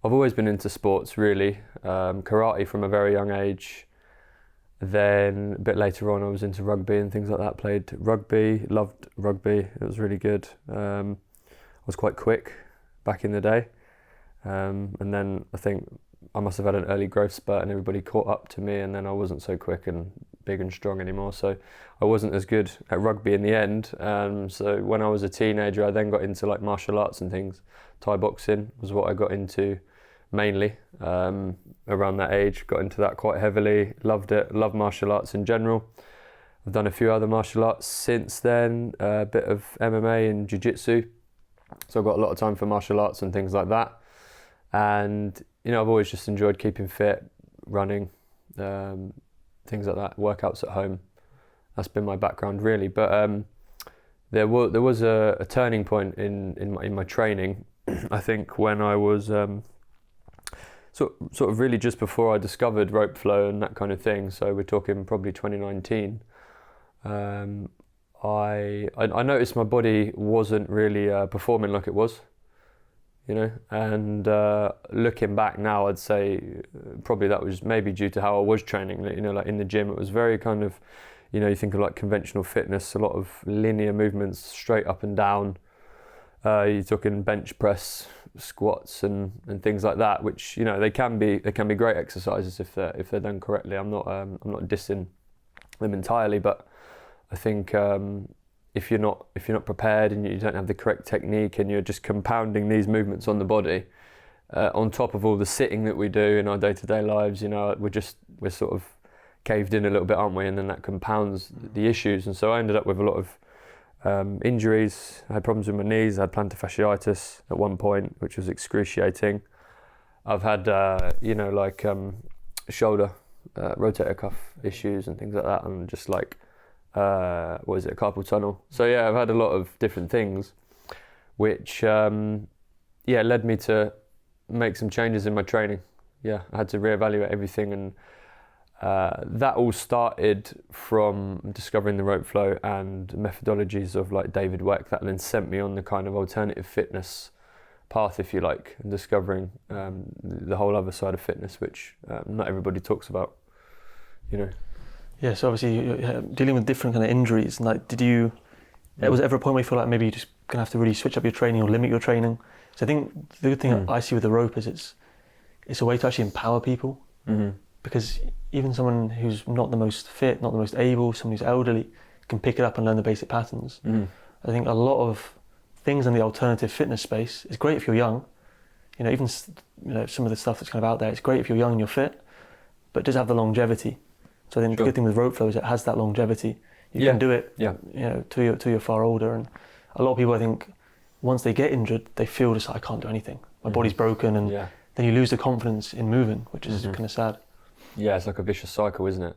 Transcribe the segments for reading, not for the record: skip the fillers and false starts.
I've always been into sports, really. Karate from a very young age. Then a bit later on I was into rugby and things like that. Played rugby, loved rugby. It was really good. I was quite quick back in the day. And then I think I must have had an early growth spurt and everybody caught up to me, and then I wasn't so quick and big and strong anymore. So I wasn't as good at rugby in the end. So when I was a teenager, I then got into like martial arts and things. Thai boxing was what I got into mainly around that age. Got into that quite heavily, loved it, loved martial arts in general. I've done a few other martial arts since then, a bit of MMA and jiu-jitsu. So I've got a lot of time for martial arts and things like that. And you know, I've always just enjoyed keeping fit, running, things like that, workouts at home. That's been my background really. But there was a turning point in my training. I think when I was sort of really just before I discovered rope flow and that kind of thing. So we're talking probably 2019. I noticed my body wasn't really performing like it was. You know, and looking back now, I'd say probably that was maybe due to how I was training. You know, like in the gym, it was very kind of, you know, you think of like conventional fitness, a lot of linear movements, straight up and down. You're talking bench press, squats, and things like that, which, you know, they can be great exercises if they're done correctly. I'm not dissing them entirely, but I think if you're not prepared and you don't have the correct technique and you're just compounding these movements on the body, on top of all the sitting that we do in our day-to-day lives, you know, we're sort of caved in a little bit, aren't we? And then that compounds the issues. And so I ended up with a lot of injuries. I had problems with my knees. I had plantar fasciitis at one point, which was excruciating. I've had, you know, like shoulder, rotator cuff issues and things like that, and just like, carpal tunnel. So yeah, I've had a lot of different things, which led me to make some changes in my training. Yeah, I had to reevaluate everything, and that all started from discovering the rope flow and methodologies of like David Weck, that then sent me on the kind of alternative fitness path, if you like, and discovering the whole other side of fitness, which not everybody talks about, you know. Yeah, so obviously you're dealing with different kind of injuries. And like, was there ever a point where you feel like maybe you're just gonna have to really switch up your training or limit your training? So I think the good thing I see with the rope is it's a way to actually empower people. Mm-hmm. Because even someone who's not the most fit, not the most able, someone who's elderly, can pick it up and learn the basic patterns. Mm-hmm. I think a lot of things in the alternative fitness space is great if you're young. You know, even some of the stuff that's kind of out there, it's great if you're young and you're fit, but it does have the longevity. So I think the good thing with rope flow is it has that longevity. You can do it, you know, till you're far older. And a lot of people, I think, once they get injured, they feel just like, I can't do anything. My body's broken, and then you lose the confidence in moving, which is kind of sad. Yeah, it's like a vicious cycle, isn't it?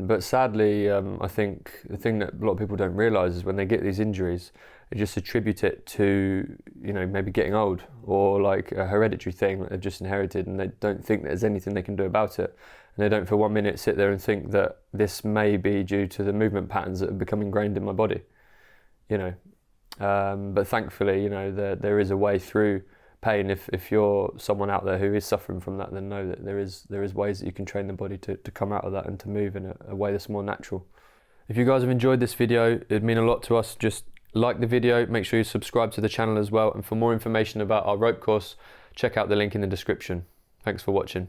But sadly, I think the thing that a lot of people don't realise is when they get these injuries, they just attribute it to, you know, maybe getting old or like a hereditary thing that they've just inherited, and they don't think there's anything they can do about it. And they don't for 1 minute sit there and think that this may be due to the movement patterns that have become ingrained in my body, you know. But thankfully, you know, there is a way through pain. If you're someone out there who is suffering from that, then know that there is ways that you can train the body to come out of that and to move in a way that's more natural. If you guys have enjoyed this video, it'd mean a lot to us. Just like the video, make sure you subscribe to the channel as well. And for more information about our rope course, check out the link in the description. Thanks for watching.